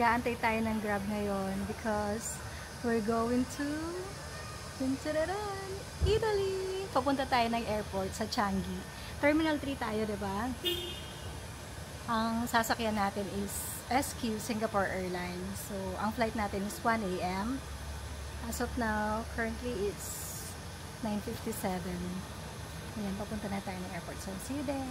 Nag-aantay tayo ng Grab ngayon because we're going to Italy. Papunta tayo ng airport sa Changi. Terminal 3 tayo, diba? Ang sasakyan natin is SQ Singapore Airlines. So, ang flight natin is 1 AM. As of now, currently it's 9:57. Ayan, papunta na tayo ng airport. So, see you there.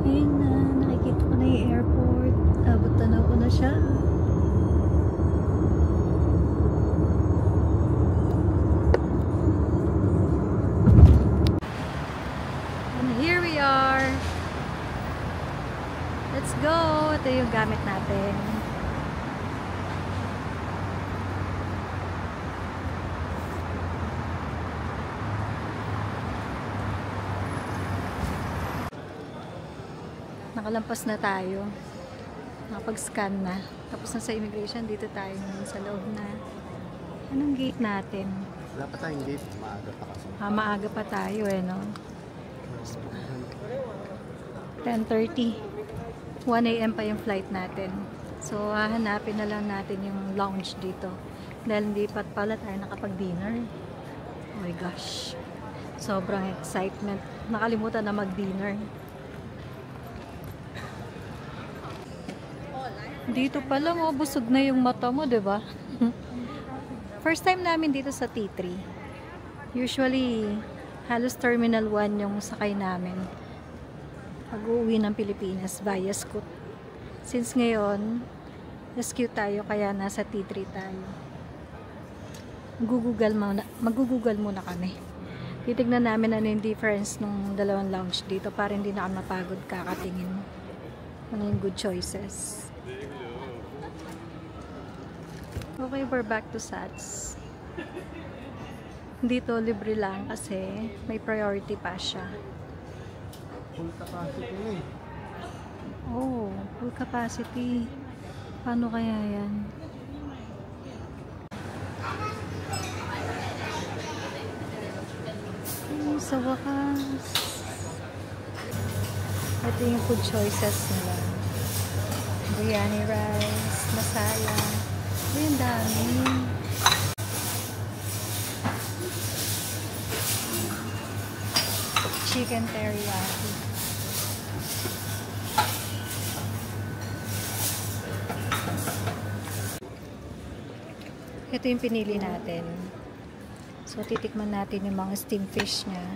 Ayun na, nakikita ko na yung airport. Abot na ko na siya. And here we are. Let's go. Ito yung gamit natin. Nakalampas na tayo. Nakapag-scan na. Tapos na sa immigration, dito tayo sa loob na. Anong gate natin? Wala pa tayong gate. Maaga pa kasi. Maaga pa tayo no? 10:30. 1 AM pa yung flight natin. So, hahanapin na lang natin yung lounge dito. Dahil hindi pa pala tayo nakapag-dinner. Oh my gosh. Sobrang excitement. Nakalimutan na mag-dinner. Dito pala mo, busog na yung mata mo, diba? First time namin dito sa T3. Usually, halos Terminal 1 yung sakay namin. Pag-uwi ng Pilipinas via Scoot. Since ngayon, SQ tayo, kaya nasa T3 tayo. Mag-google muna kami. Titignan namin ano yung difference ng dalawang lounge dito para hindi na kami mapagod kakatingin. Ano yung good choices. Okay, we're back to SATS. Dito libre lang kasi may priority pa siya. Full capacity na eh. Oh, full capacity. Paano kaya yan? Sa wakas. Ito yung food choices nila. Biryani rice, masala. Ay, ang dami. Chicken teriyaki. Ito yung pinili natin. So, titikman natin yung mga steamed fish niya.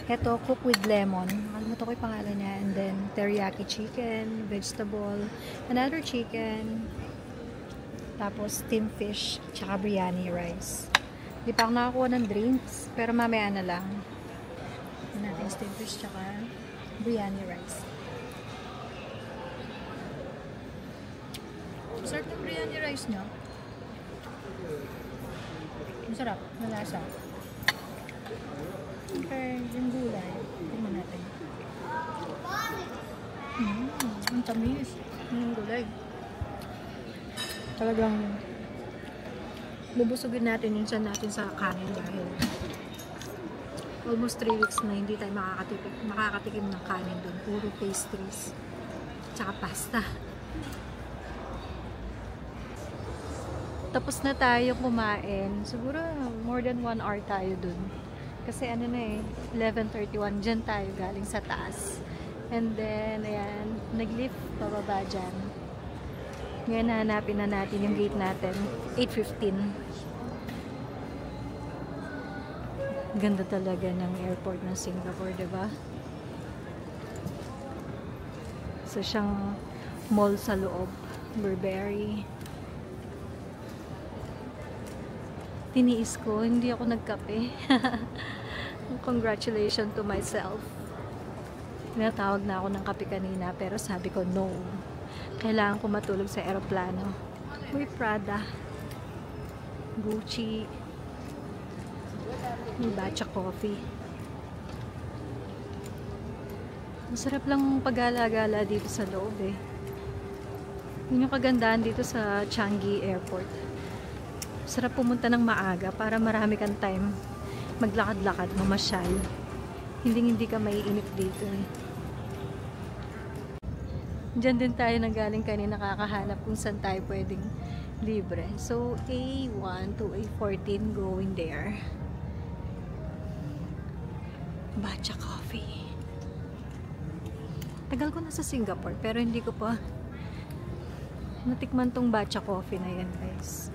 Ito, cook with lemon. Alimutan ko yung pangalan niya. And then, teriyaki chicken, vegetable, another chicken, tapos steamed fish, tsaka biryani rice. Di pa ako nakakuha ng drinks, pero mamaya na lang. Yan natin steamed fish, tsaka biryani rice. Sarap ng biryani rice nyo. Masarap, malasa. Okay, yung gulay. Tingnan natin. Ang tamis. Yung gulay. Talagang lubusugin natin yun natin sa kanin dahil almost 3 weeks na hindi tayo makakatikim ng kanin doon. Puro pastries. Tsaka pasta. Tapos na tayo kumain. Siguro more than 1 hour tayo dun. Kasi ano na eh, 11:31. Dyan tayo galing sa taas. And then, ayan, nag-lift pababa dyan. Ngayon hanapin na natin yung gate natin. 8:15. Ganda talaga ng airport ng Singapore, diba? So, siyang mall sa loob. Burberry. Tiniis ko, hindi ako nagkape. Congratulations to myself. Tinatawag na ako ng kape kanina, pero sabi ko no. Kailangan ko matulog sa aeroplano. Uy, Prada. Gucci. May batcha coffee. Masarap lang pag-gala-gala dito sa loob eh. Yun yung kagandahan dito sa Changi Airport. Sarap pumunta ng maaga para marami kang time maglakad-lakad, mamasyal. Hindi ka maiinip dito eh. Diyan din tayo nanggaling kanina kakahanap kung saan tayo pwedeng libre. So, A1 to A14 going there. Batcha Coffee. Tagal ko na sa Singapore pero hindi ko pa natikman tong Batcha Coffee na yan, guys.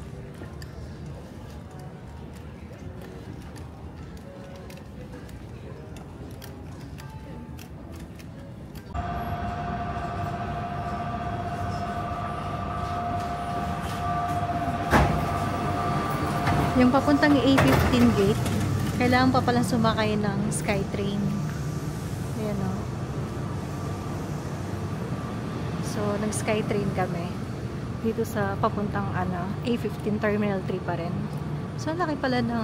Yung papuntang A15 gate, kailangan pa palang sumakay ng Skytrain. Ayan o. So, nag-Skytrain kami. Dito sa papuntang A15 Terminal 3 pa rin. So, laki pala ng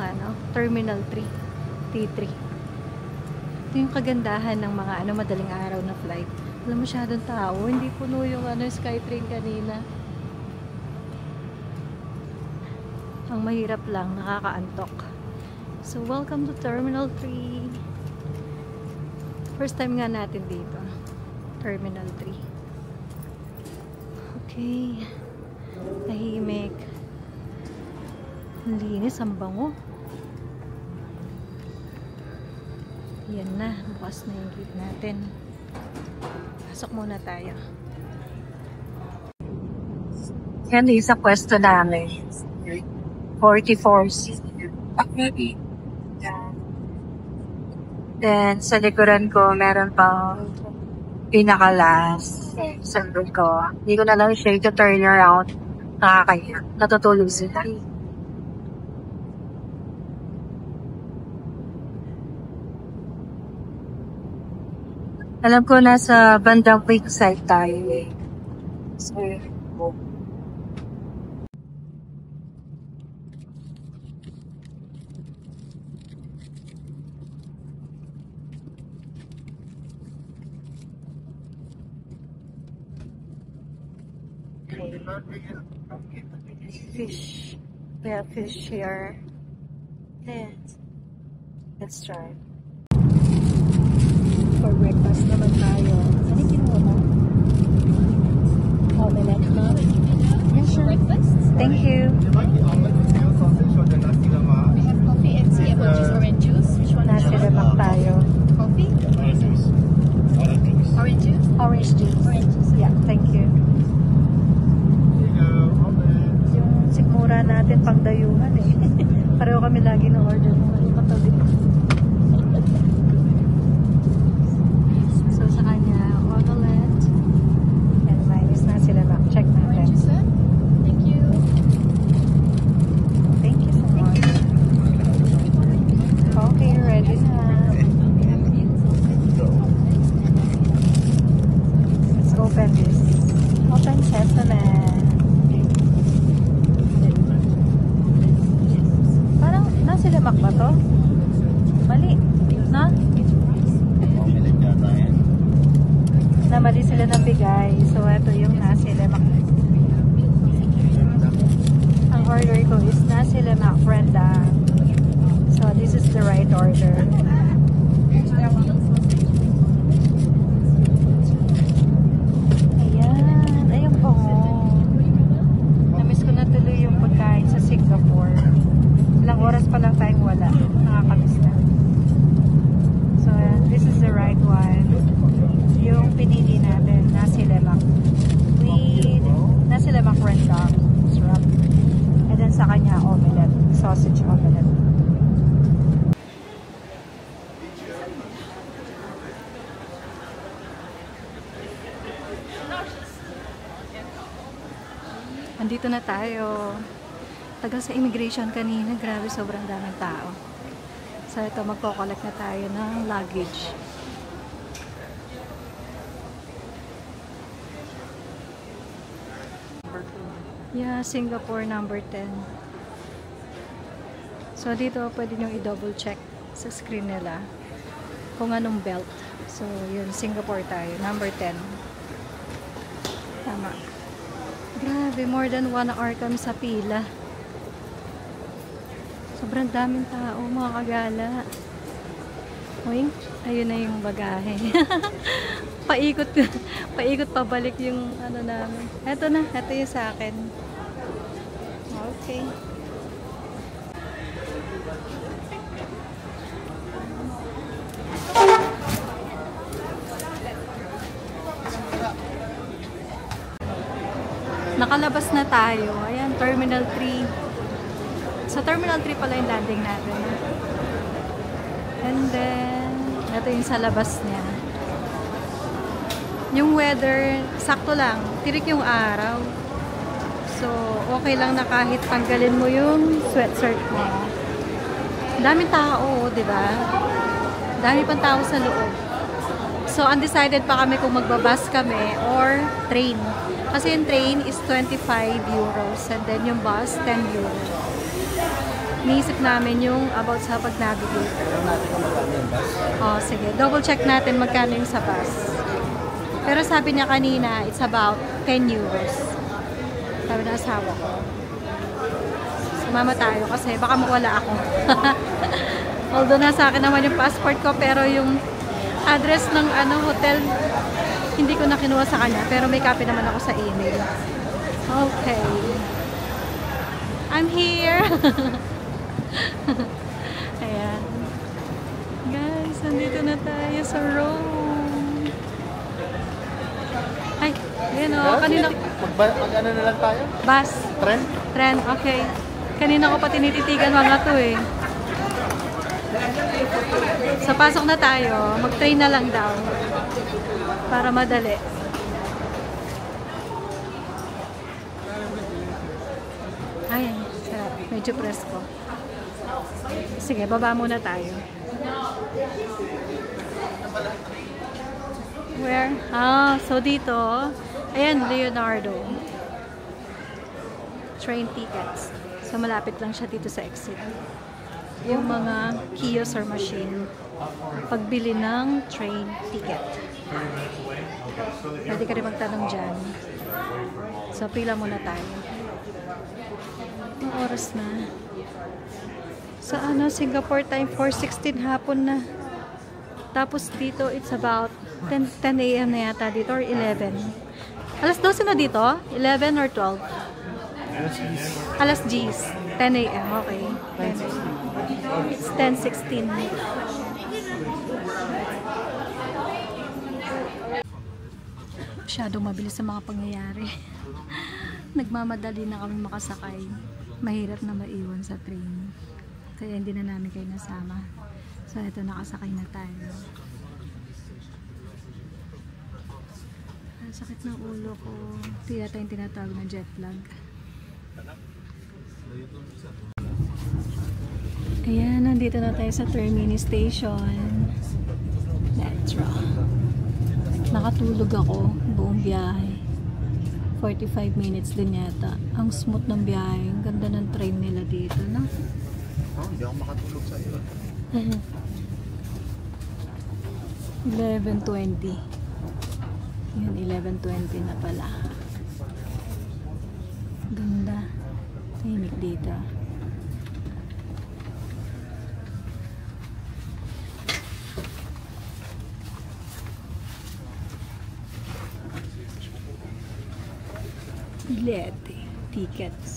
Terminal 3. T3. Ito yung kagandahan ng mga madaling araw na flight. Wala masyadong tao. Hindi puno yung Skytrain kanina. Ang mahirap lang, nakakaantok. So, welcome to Terminal 3. First time nga natin dito. Terminal 3. Okay. Tahimik. Ang linis, ang bango. Yan na, bukas na yung gate natin. Pasok muna tayo. Yan yung sa pwesto namin. 44 seat. Then, sa likuran ko, meron pang pinaka-last. Sandal ko. Hindi ko na lang siya to turn around. Nakakaya. Natutulog sila. Alam ko nasa bandang wing side tayo eh. So, fish. We have fish here. Let's try. For breakfast naman tayo. Ano yung kinuha mo? Omelette na? Yeah, sure. Breakfast? Thank you. We have coffee and tea, which is orange juice. Which one? Nasi lemak tayo. Coffee? Orange juice. Orange juice? Orange juice. Orange juice. Yeah, thank you. Yung sikmura natin pang dayuhan eh. Pareho kami lagi na order mo. Patabi. So sa kanya, omelette. And mine is nasi lemak. Check natin. Orange juice, sir? Thank you. Thank you so much. Okay, ready na. Let's open this. Open sesame. Parang nasi lemak ba to? Mali. Na? Namali sila ng bigay. So, ito yung nasi lemak. Ang order ko is nasi lemak rendang. So, this is the right order. Ayan. Ayun po. Namiss ko na tuloy yung pagkain sa Singapore. Ilang oras pa lang tayong wala. Nakakamiss na. So, this is the right one. Yung pinili natin, nasi lemak. With nasi lemak rendang. Sarap. And then sa kanya, omelette. Sausage omelette. Andito na tayo. Tagal sa immigration kanina. Grabe, sobrang daming tao. So, ito, magko-collect na tayo ng luggage. Yeah, Singapore number 10. So, dito pwede nyo i-double check sa screen nila kung anong belt. So, yun, Singapore tayo. Number 10. Tama. Grabe, more than 1 hour kami sa pila. Sobrang daming tao, mga kagala. Uy, ayun na yung bagahe. paikot, paikot pabalik yung ano namin. Eto na, eto yung sa akin. Okay. Nakalabas na tayo. Ayan, Terminal 3. Sa Terminal 3 pala yung landing natin. And then, ito yung sa labas niya. Yung weather, sakto lang. Tirik yung araw. So, okay lang na kahit tanggalin mo yung sweatshirt mo. Daming tao, di ba? Dami pang tao sa loob. So, undecided pa kami kung magbabas kami or train. Kasi yung train is 25 euros and then yung bus, 10 euros. Niisip namin yung about sa pag-navigate. Oh, sige. Double check natin magkano yung sa bus. Pero sabi niya kanina, it's about 10 euros. Sabi ng asawa ko. Sumama tayo kasi baka mawala ako. Although nasa akin naman yung passport ko, pero yung address ng hotel, hindi ko na kinuha sa kanya. Pero may copy naman ako sa email. Okay. I'm here. Ayan. Guys, nandito na tayo sa Rome. Ay, ayan o. Kanina... Mag-ano na lang tayo? Bus. Tren? Tren, okay. Kanina ko pa tinititigan mga to eh. So, pasok na tayo. Mag-train na lang daw. Para madali. Ayan. Sarap. Medyo presko. Sige, baba muna tayo. Where? Ah, so dito. Ayan, Leonardo. Train tickets. So, malapit lang siya dito sa exit. Yung mga kiosk or machine. Pagbili ng train ticket. Pwede ka rin magtanong dyan. So, pila muna tayo. Ang oras na. Sa Singapore time, 4:16 hapon na. Tapos dito, it's about 10 a.m. na yata dito or 11. Alas 12 na dito? 11 or 12? Alas 10. 10 a.m. Okay. 10 a.m. It's 10:16. Masyadong mabilis sa mga pangyayari. Nagmamadali na kami makasakay. Mahirap na maiwan sa train. Kaya hindi na namin kayo nasama. So, ito, nakasakay na tayo. Sakit ng ulo ko. Tila tayong tinatawag na jet lag. Ayan, nandito na tayo sa Termini Station. Metro. Nakatulog ako buong biyahe. 45 minutes din yata. Ang smooth ng biyahe. Ang ganda ng train nila dito, no? Oh, hindi ako makatulog sa iyo. 11:20. Yun, 11:20 na pala. Ganda. Tahimik dito. Bilete. Tickets.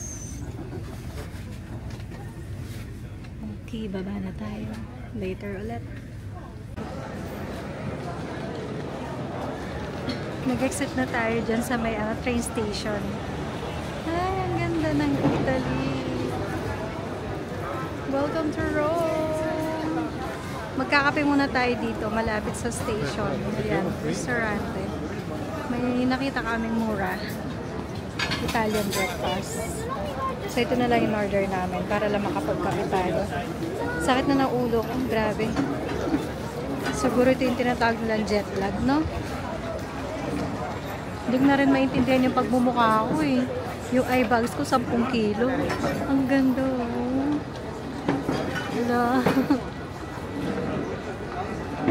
Okay, baba na tayo. Later ulit. Nag-exit na tayo dyan sa may train station. Ay, ang ganda ng Italy. Welcome to Rome. Magkakape muna tayo dito, malapit sa station. Ayan, restaurante. May nakita kaming mura. Italian breakfast. So, ito na lang yung order namin para lang makapagkape tayo. Sakit na ng ulo ko. Grabe. Siguro ito yung tinatawag nilang jet lag, no? Hindi ko na rin maintindihan yung pagmumukha ko eh. Yung eye bags ko, 10 kilo. Ang ganda oh. Wala.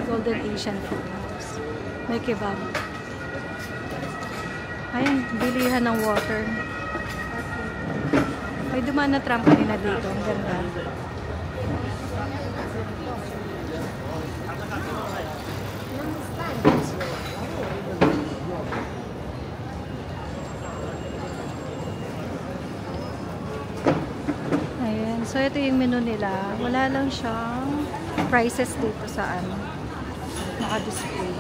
Golden Asian food house. May kebab. Ayan, bilihan ng water. May dumaan na tram kanina dito. Ang ganda. So, ito yung menu nila. Wala lang siyang prices dito sa ano. Naka-display.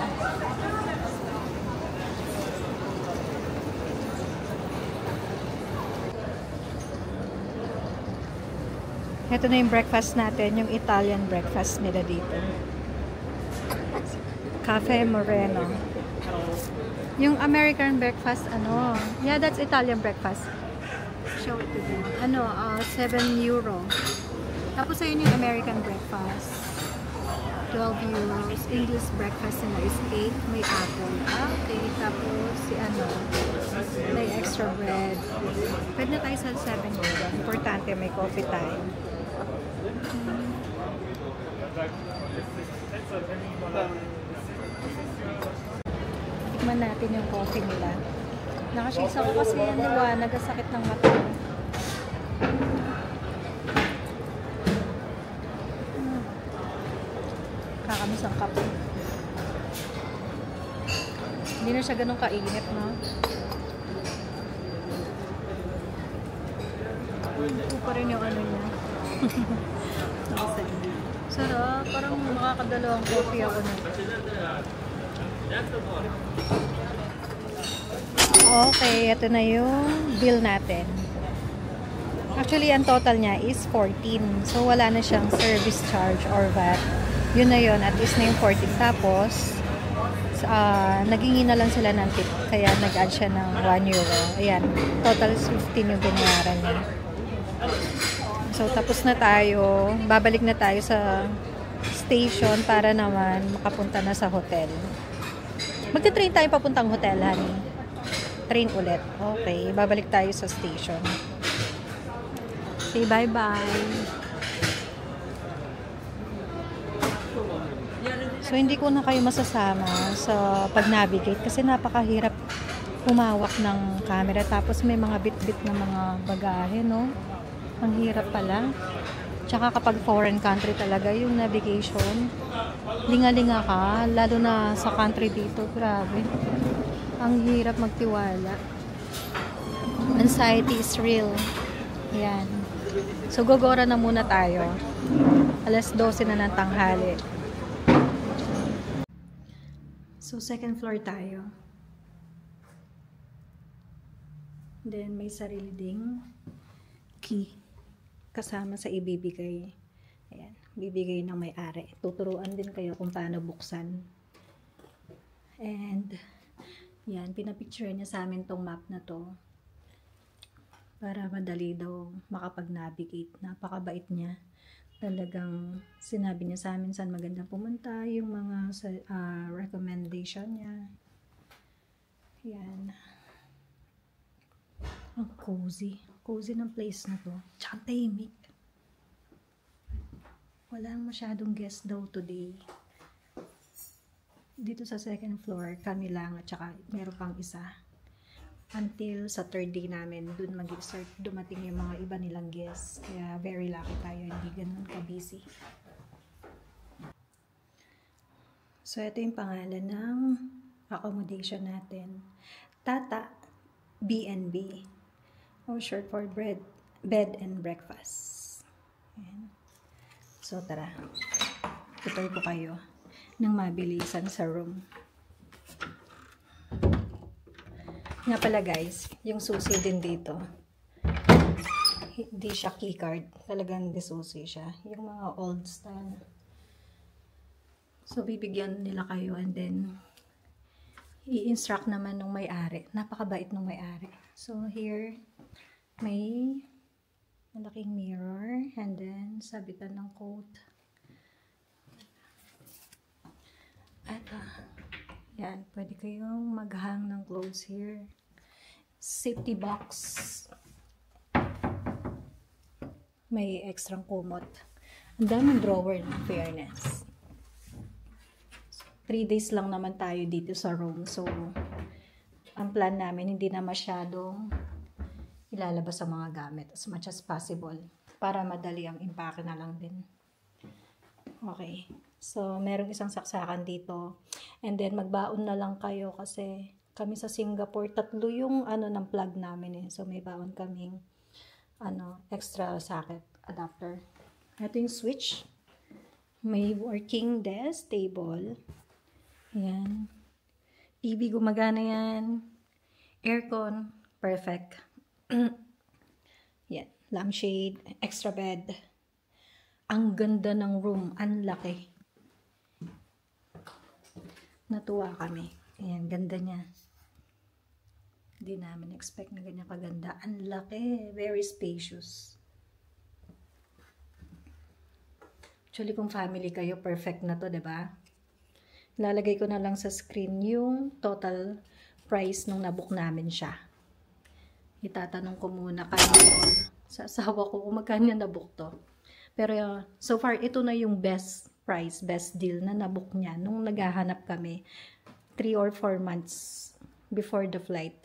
Ito na yung breakfast natin. Yung Italian breakfast nila dito. Cafe Moreno. Yung American breakfast, ano? Yeah, that's Italian breakfast. Show it to them. Ano, 7 euro. Tapos ayun yung American breakfast. 12 euros. English breakfast nila is 8. May apple. Okay. Tapos si ano, may extra bread. Pwede na tayo sa 7 euro. Importante may coffee time. Tikman natin yung coffee nila. Nakashades ako kasi yan, diba? Nagasakit ng mata. Kakamis ang kape. Hindi na siya ganun kainit, no? Ito pa rin yung ano niya. Sarap. Parang makakadalawang coffee ako na. Okay, ito na yung bill natin. Actually, ang total niya is 14. So, wala na siyang service charge or VAT. Yun na yun. At least na yung 14. Tapos, naghingi na lang sila ng tip. Kaya nag-add siya ng 1 euro. Ayan. Total is 15 yung binayaran niya. So, tapos na tayo. Babalik na tayo sa station para naman makapunta na sa hotel. Magte-train tayo papuntang hotel, honey. Train ulit. Okay. Babalik tayo sa station. Say bye-bye. So, hindi ko na kayo masasama sa pag-navigate kasi napakahirap humawak ng camera. Tapos may mga bit-bit na mga bagahe, no? Ang hirap pala. Tsaka kapag foreign country talaga yung navigation, linga-linga ka, lalo na sa country dito, grabe. Ang hirap magtiwala. Anxiety is real. Yan. So, gogora na muna tayo. Alas 12 na ng tanghali. So, second floor tayo. Then, may sarili ding key. Kasama sa ibibigay. Ayan, bibigay ng may-ari. Tuturuan din kayo kung paano buksan. And, yan, pinapicture niya sa amin tong map na to. Para madali daw makapag-navigate. Napakabait niya. Talagang sinabi niya sa amin saan magandang pumunta, yung mga recommendation niya. Yan. Ang cozy. Cozy ng place na to. Tsaka tahimik. Walang masyadong guest daw today. Dito sa second floor, kami lang at tsaka meron pang isa. Until sa third day namin, dun mag-start dumating yung mga iba nilang guests. Kaya very lucky tayo, hindi ganun ka-busy. So, ito yung pangalan ng accommodation natin. Tata B&B. O short for bed and breakfast. Ayan. So, tara. Tutor ko kayo ng mabilisan sa room. Nga pala guys, yung susi din dito. Hindi siya keycard. Talagang desusi siya. Yung mga old style. So, bibigyan nila kayo and then i-instruct naman ng may-ari. Napakabait ng may-ari. So, here, may malaking mirror and then sabitan ng coat. At yan, pwede kayong maghang ng clothes here. Safety box. May extra kumot. Ang daming drawer ng fairness. 3 days lang naman tayo dito sa room. So, ang plan namin hindi na masyadong ilalabas sa mga gamit as much as possible para madali ang impake na lang din. Okay. So, merong isang saksakan dito. And then, magbaon na lang kayo kasi kami sa Singapore, 3 yung ng plug namin eh. So, may baon kaming extra socket. adapter. Ito yung switch. May working desk, table. Ayan. TV gumagana yan. Aircon. Perfect. Yan. Lampshade. Extra bed. Ang ganda ng room. Ang laki. Natuwa kami. Ayan. Ganda niya. Hindi namin expect na ganyan kaganda. Ang laki. Very spacious. Actually, kung family kayo, perfect na to, diba? Lalagay ko na lang sa screen yung total price nung nabook namin siya. Itatanong ko muna sa asawa ko kung magkano nabook to. Pero so far, ito na yung best price, best deal na nabook niya nung naghahanap kami 3 or 4 months before the flight.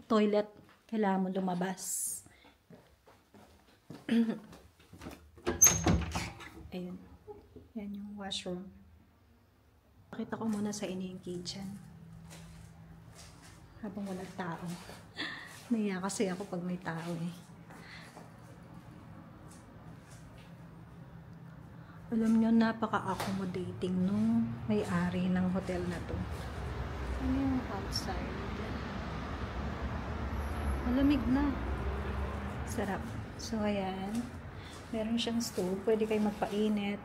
Toilet, kailangan mo lumabas. Ayun. Yan yung washroom. Pakita ko muna sa inyo yung kitchen. Habang walang tao. Naiya kasi ako pag may tao eh. Alam nyo, napaka-accommodating nung may-ari ng hotel na to. Ano yung outside? Malamig na. Sarap. So, ayan. Meron siyang stove. Pwede kayo magpainit.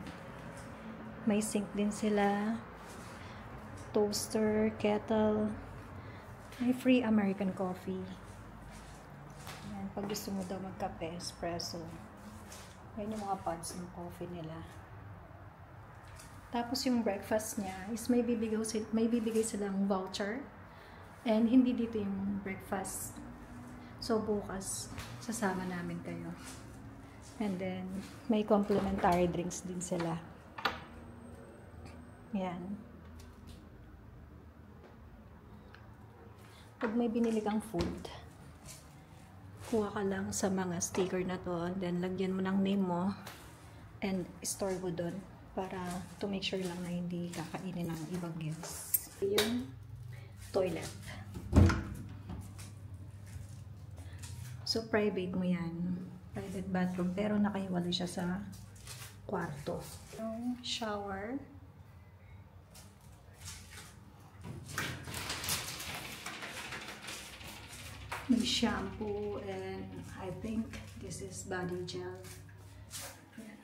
May sink din sila. Toaster, kettle. May free American coffee. Ayan. Pag gusto mo daw magkape, espresso. Ayan yung mga pods ng coffee nila. Tapos yung breakfast niya is may bibigay silang voucher. And hindi dito yung breakfast. So, bukas, sasama namin kayo. And then, may complimentary drinks din sila. Yan. Pag may binili kang food, kuha ka lang sa mga sticker na to. And then, lagyan mo ng name mo. And store mo dun. Para to make sure lang na hindi kakainin ng ibang guests. Yung toilet. So, private mo yan. Private bathroom. Pero nakahiwalay siya sa kwarto. Yung shower. May shampoo and I think this is body gel. Yan.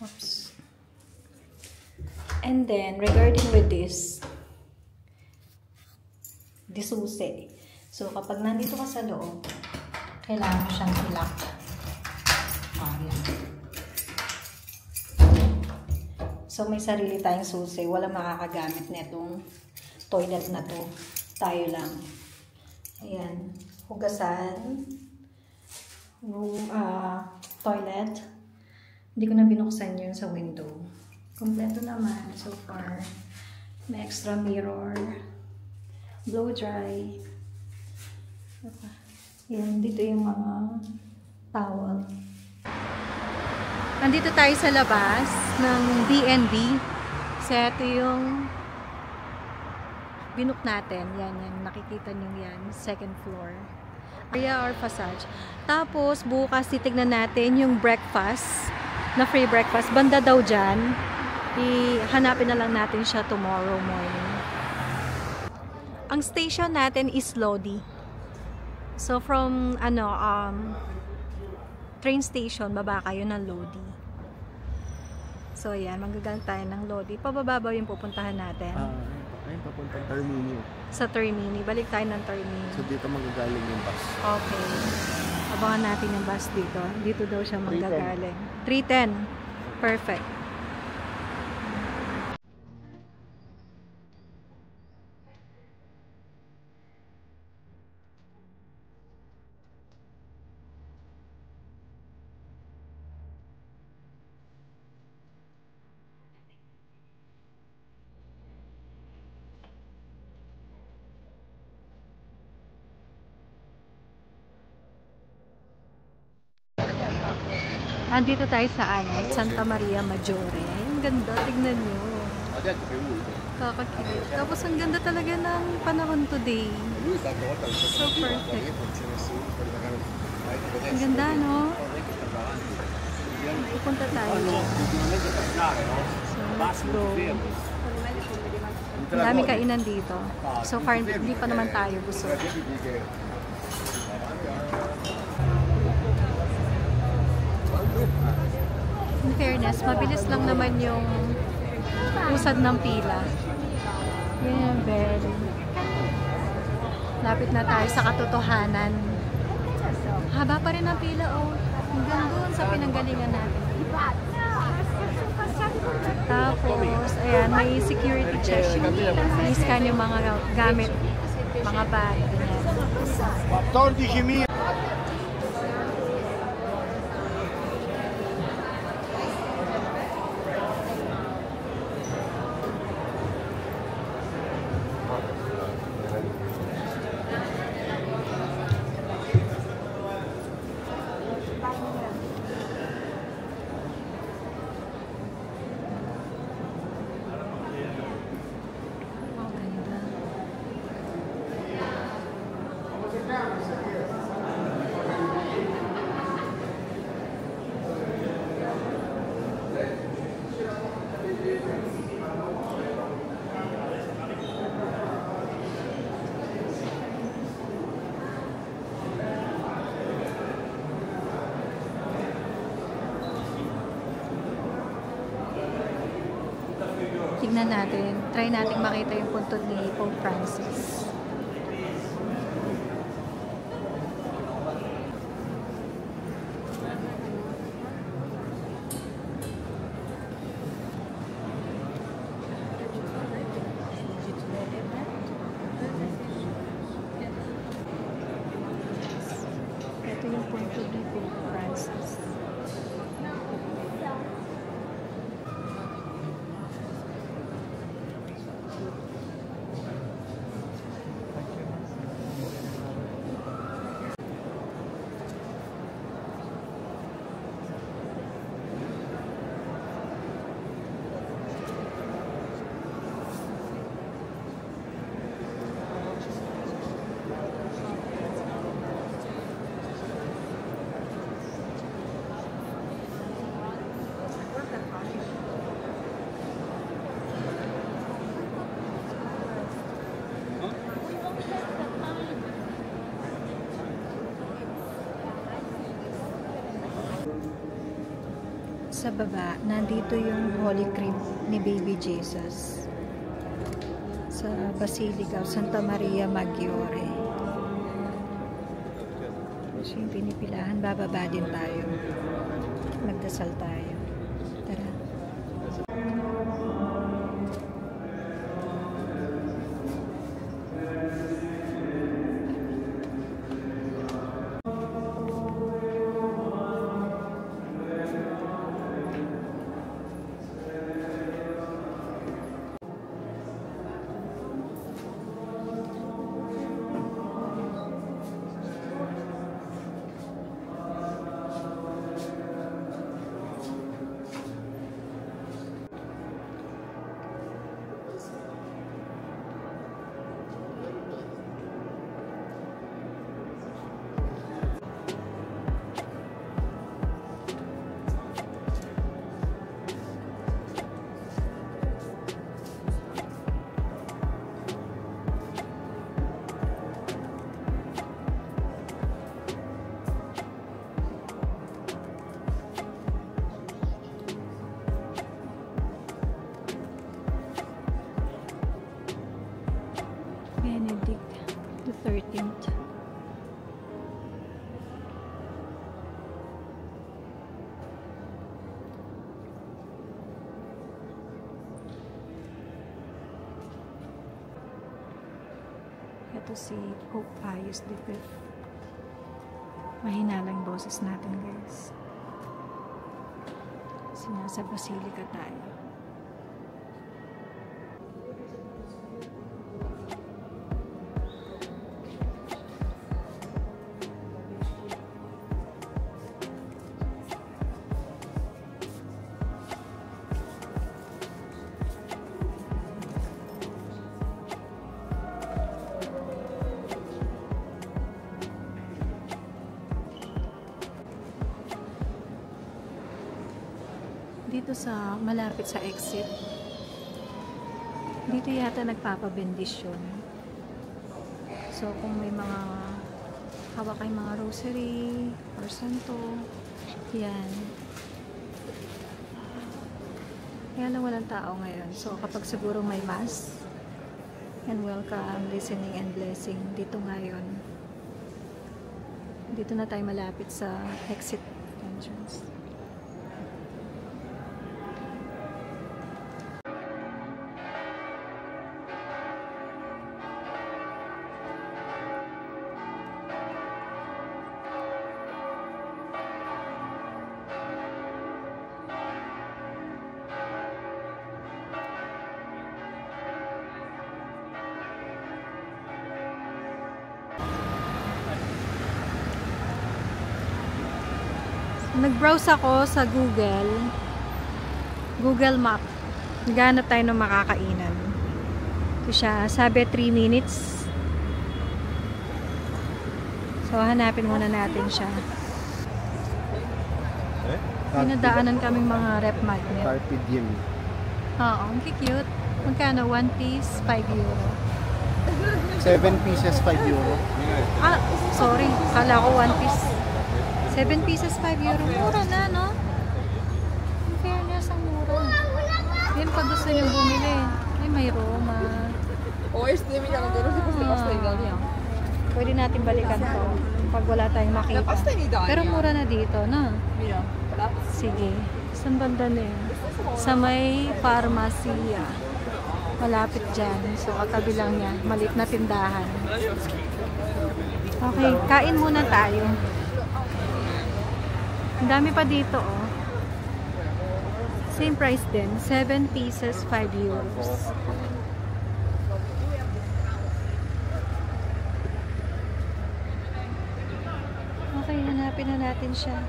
Oops. And then, regarding with this susi. So, kapag nandito ka sa loob, kailangan mo siyang i-lock. Yan. So, may sarili tayong susi. Walang makakagamit netong toilet na to. Tayo lang. Ayan. Hugasan. Room, toilet. Hindi ko na binuksan yun sa window. Kompleto naman so far. May extra mirror. Blow dry. Yan, dito yung mga towel. Nandito tayo sa labas ng B&B. So, ito yung binook natin. Yan, nakikita nyo yan. Second floor. Area or passage. Tapos, bukas titignan natin yung breakfast. Na free breakfast. Banda daw dyan. Hanapin na lang natin siya tomorrow morning. Ang station natin is Lodi. So, from, train station, baba kayo ng Lodi. So, ayan, magagang tayo ng Lodi. Pababa ba yung pupuntahan natin? Ayun, papuntang Termini. Sa Termini. Balik tayo ng Termini. So, dito magagaling yung bus. Okay. Abangan natin yung bus dito. Dito daw siya magagaling. 3:10. Perfect. Andito tayo sa Santa Maria Maggiore. Ang ganda, tignan nyo. Kakakilit. Tapos ang ganda talaga ng panahon today. So perfect. Ang ganda, no? Pupunta tayo dyan. So, let's go. Ang daming kainan dito. So far, hindi pa naman tayo busog. In fairness, mabilis lang naman yung usad ng pila. Yan, very. Lapit na tayo sa katotohanan. Haba pa rin ang pila, oh. Hanggang doon sa pinanggalingan natin. Tapos, ayan, may security check. I-scan yung mga gamit, mga bag. Ganyan. Tignan natin. Try natin makita yung puntod ni Pope Francis. Ito yung puntod ni Pope Francis. Sa baba, nandito yung Holy Crib ni Baby Jesus sa Basilica of Santa Maria Maggiore. So yung pinipilahan, bababa din tayo. Magdasal tayo. Tara. Benedict the 13th. Ito si Pope Pius V. Mahina lang boses natin, guys. Nasa Basilica tayo. Dito sa malapit sa exit. Dito yata nagpapabendisyon. So kung may mga hawak kayong mga rosary or santo, yan. Kaya lang walang tao ngayon. So kapag siguro may mass and welcome, listening and blessing, dito ngayon. Dito na tayo malapit sa exit entrance. Nag-browse ako sa Google Map. Naghanap tayo ng makakainan. Ito siya, sabi 3 minutes. So hanapin muna natin siya. Pinadaanan kaming mga rep magnet. Carpe diem. Oo, ang cute. Magkano? 1 piece, 5 euro. 7 pieces, 5 euro. Ah, sorry. Kala ko 1 piece. 7 pieces, 5 euro. Mura na, no? In fairness, ang mura. Yan, pag gusto nyo bumili. Ay, may Roma. Pwede natin balikan to pag wala tayong makita. Pero mura na dito, no? Sige. Saan banda na yun? Sa may Farmacia. Malapit dyan. So, katabi lang niya. Maliit na tindahan. Okay, kain muna tayo. Ang dami pa dito, oh. Same price din. 7 pieces, 5 euros. Okay, hanapin na natin siya.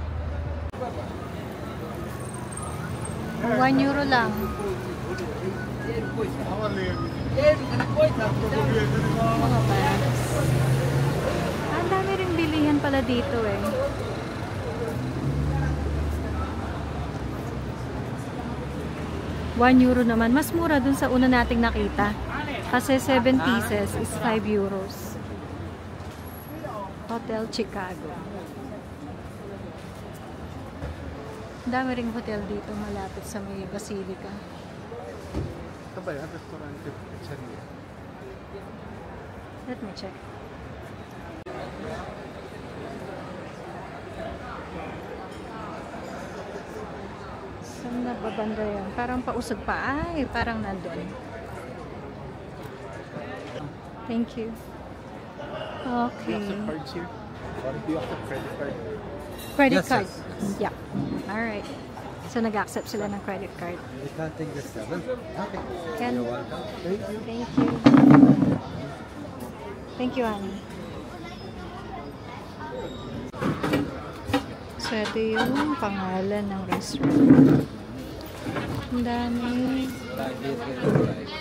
1 euro lang. Mga bags. Ang dami rin bilihan pala dito, eh. €1 naman. Mas mura dun sa una nating nakita. Kasi 7 pieces is 5 euros. Hotel Chicago. Dami ring hotel dito malapit sa may Basilica. Ito ba yan? Restaurant. Let me check. Saan nagbabanda yan? Parang pausog pa. Ay, parang nandun. Thank you. Okay. Do you have cards here? Do you have credit card? Credit Yes, card. yes. Yeah. Alright. So, nag-accept sila ng credit card. You can't take the 7? Okay. Can, You're welcome. Thank you. thank you. Thank you, honey. So, ito yung pangalan ng restaurant. Ang dami.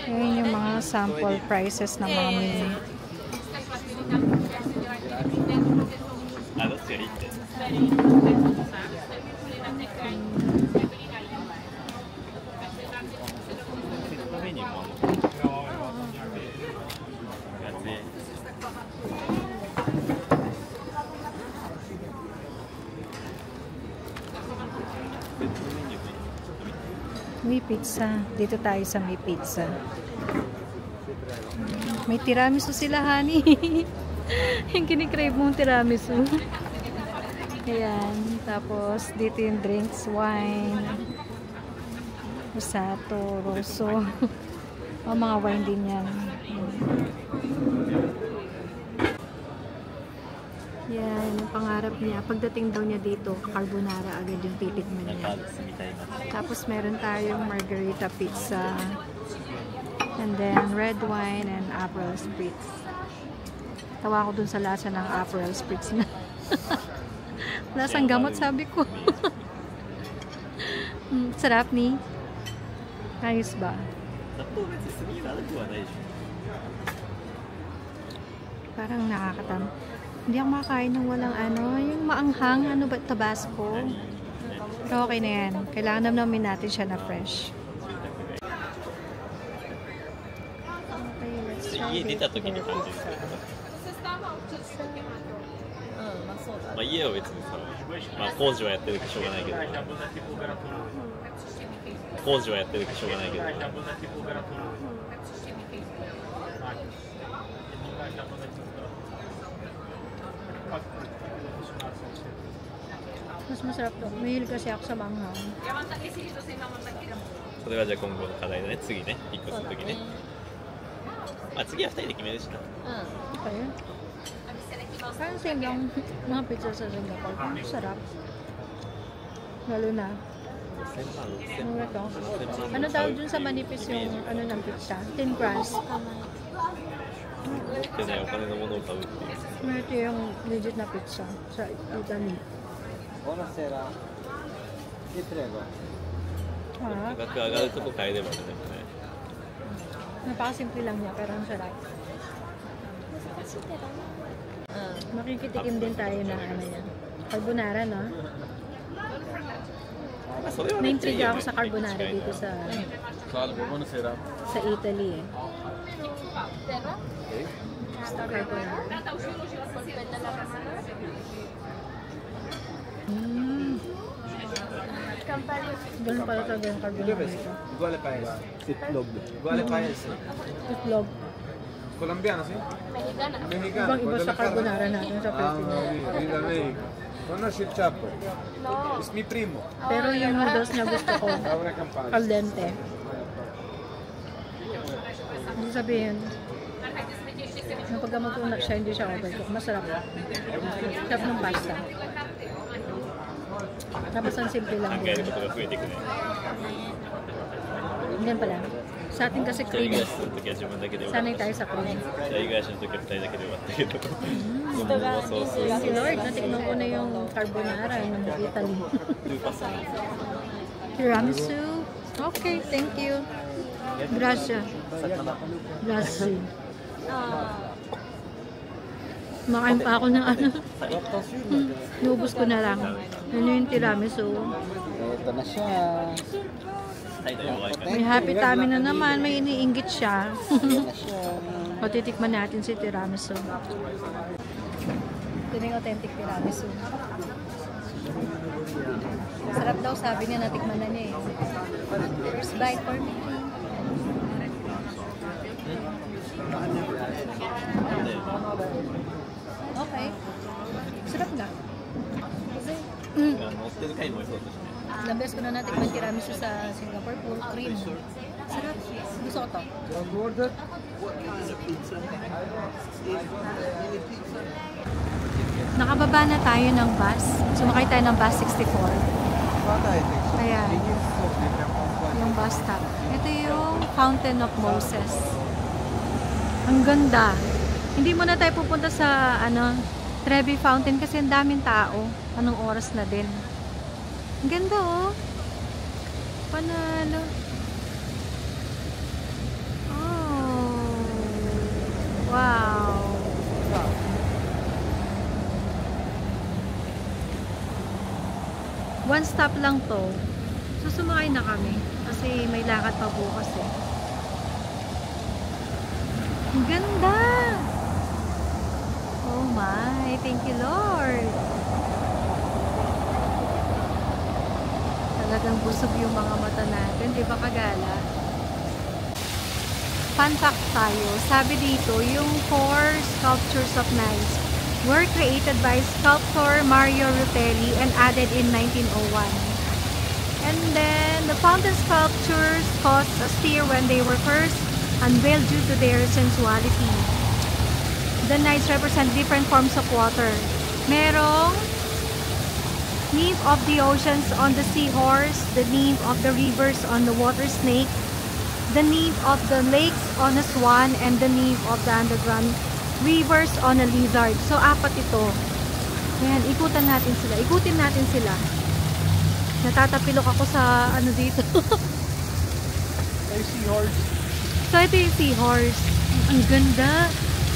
Ayan yung mga sample prices ng mga menu. May pizza. Dito tayo sa may pizza. May tiramisu sila, honey. Yung kinikrave mong tiramisu. Ayan. Tapos, dito yung drinks, wine, Rosato, Rosso. O, mga wine din yan. Yan, yung pangarap niya. Pagdating daw niya dito, carbonara agad yung titikman niya. Tapos meron tayong margarita pizza. And then red wine and Aperol Spritz. Tawa ko dun sa lasa ng Aperol Spritz na. Lasang gamot, sabi ko. Sarap ni. Ayos ba? Parang nakakatam. Hindi ako makain ng walang ano, yung maanghang, ano ba, Tabasco. Pero okay na yan. Kailangan namin natin siya na fresh. Okay, let's try 家出た時に感じるんですけど、まあ家は別にさ、まあ工事はやってるからしょうがないけど、工事はやってるからしょうがないけど、 Mas masarap to. Mahilig kasi ako sa manghang. それはじゃあ今後の課題だね、次ね、引っ越す時ね。まあ次は2人で決めるしな。 Okay. Parang same lang mga pizza sa Singapore. Sarap. Lalo na. Ano ba ito? Ano tawag dun sa manipis yung ano ng pizza? Thin crust. 持ってないお金のものを買うっていう。 Ito yung legit na pizza sa Italy. Buonasera. Ti prego. Ha? 価格上がるとこ変えればね、でもね。 Napakasimple lang niya pero ang sarap. Makikitikim din tayo ng ano yan. Carbonara, no? それはね、 Na-intrigue ako sa carbonara dito sa Salve, buonasera. sa Italy eh. Okay. Carbonara. Ganun pala talaga yung carbonara dito. Uguale paese. Itlog. Uguale paese. Itlog. Colombiano, sì? Mexicano. Ibang iba sa carbonara natin sa Ah, Pilipinas. vieni da America. Conosci il Chapo? No. È mi primo. Pero yung noodles na gusto ko, Laura Campana. al dente. Hindi sabihin, kapag magtunak siya, hindi siya overcook. Masarap. Sarap ng pasta. Tapos ang simple lang 考える din. ことが増えていくね。 Ganyan pala. Sa atin kasi 一人暮 cream. らしするときは自分だけで終わ Sanay る。 tayo sa cream. 一人暮らしのときは2人だけで終わったけど。そうそう。 Thank you Lord, natikman ko na yung carbonara ng Italy. Tiramisu. Okay, thank you. Gracias. Gracias. Makain pa ako ng ano. Nubos ko na lang. Ano yung tiramisu? Ito na siya. 態度弱いから。 May happy tummy na naman. May iniinggit siya. Ito na siya. Patitikman natin si tiramisu. Ito na yung authentic tiramisu. Masarap daw, sabi niya, natikman na niya eh. First bite for me. Okay. Sarap na. 乗ってる回もそうだしね。 Ilang beses ko na natikman tiramisu sa Singapore. Puro cream. Sarap. Gusto ko to. Order. Nakababa na tayo ng bus. Sumakay tayo ng bus 64. Ayan. Yung bus stop. Ito yung Fountain of Moses. Ang ganda. Hindi mo na tayo pupunta sa Trevi Fountain kasi ang daming tao. Anong oras na din. Ang ganda oh. Panalo. Oh. Wow. One stop lang to. So sumakay na kami kasi may lakad pa bukas eh. Ang ganda! Oh my, thank you Lord! Talagang busog yung mga mata natin, di ba kagala? Fun fact tayo, sabi dito, yung 4 sculptures of knights were created by sculptor Mario Rutelli and added in 1901. And then, the fountain sculptures caused a stir when they were first unveiled due to their sensuality. The knights represent different forms of water. Merong nymph of the oceans on the seahorse, the nymph of the rivers on the water snake, the nymph of the lakes on a swan, and the nymph of the underground rivers on a lizard. So, apat ito. Ayan, ikutan natin sila. Ikutin natin sila. Natatapilok ako sa ano dito. Ay, seahorse. So, ito yung seahorse. Ang ganda.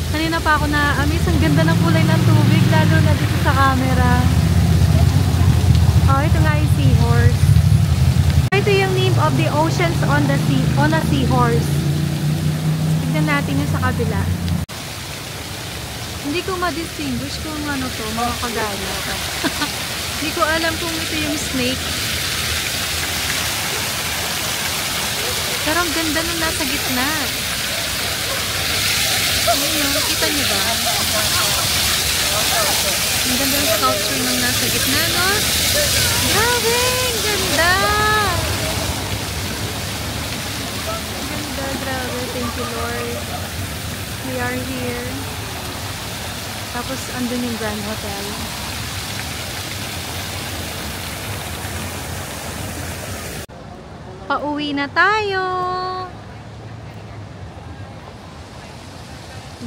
Kanina pa ako na-amaze. Ang ganda ng kulay ng tubig, lalo na dito sa camera. Oh, ito nga yung seahorse. ito yung name of the oceans on the sea, on a seahorse. Tignan natin yung sa kabila. Hindi ko ma-distinguish kung ano to, mga kagala. Hindi ko alam kung ito yung snake. Pero ang ganda nung nasa gitna. Ayun, kita niyo ba? Ang ganda ng sculpture nung nasa gitna, no? Grabe! Ang ganda! Ang ganda, grabe. Thank you, Lord. We are here. Tapos, andun yung Grand Hotel. Pauwi na tayo!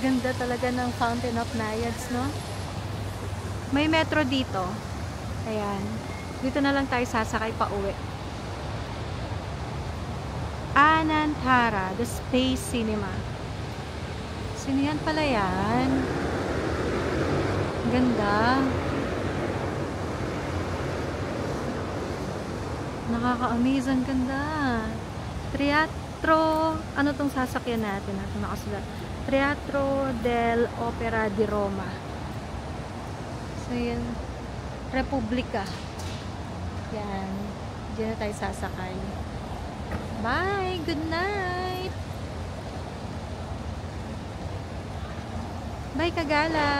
Ganda talaga ng Fountain of Naiads, no? May metro dito. Ayan. Dito na lang tayo sasakay pauwi. Anantara, the Space Cinema. Sino yan pala yan? Ganda. Nakaka-amaze, ang ganda. Teatro, ano tong sasakyan natin? Ito nakasulat. Teatro del Opera di Roma. So, yan. Republika. Yan. Diyan na tayo sasakay. Bye! Good night! Bye, Kagala!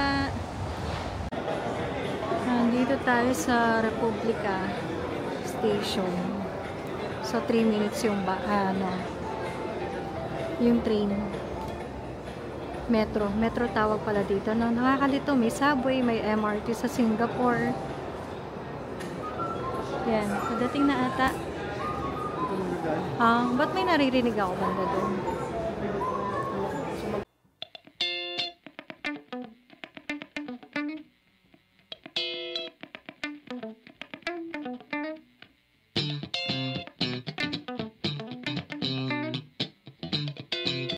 Nandito tayo sa Republika Station. So, 3 minutes yung yung train. Metro tawag pala dito. No? Nakakalito, may subway, may MRT sa Singapore. Yan, padating na ata. Ba't may naririnig ako banda doon?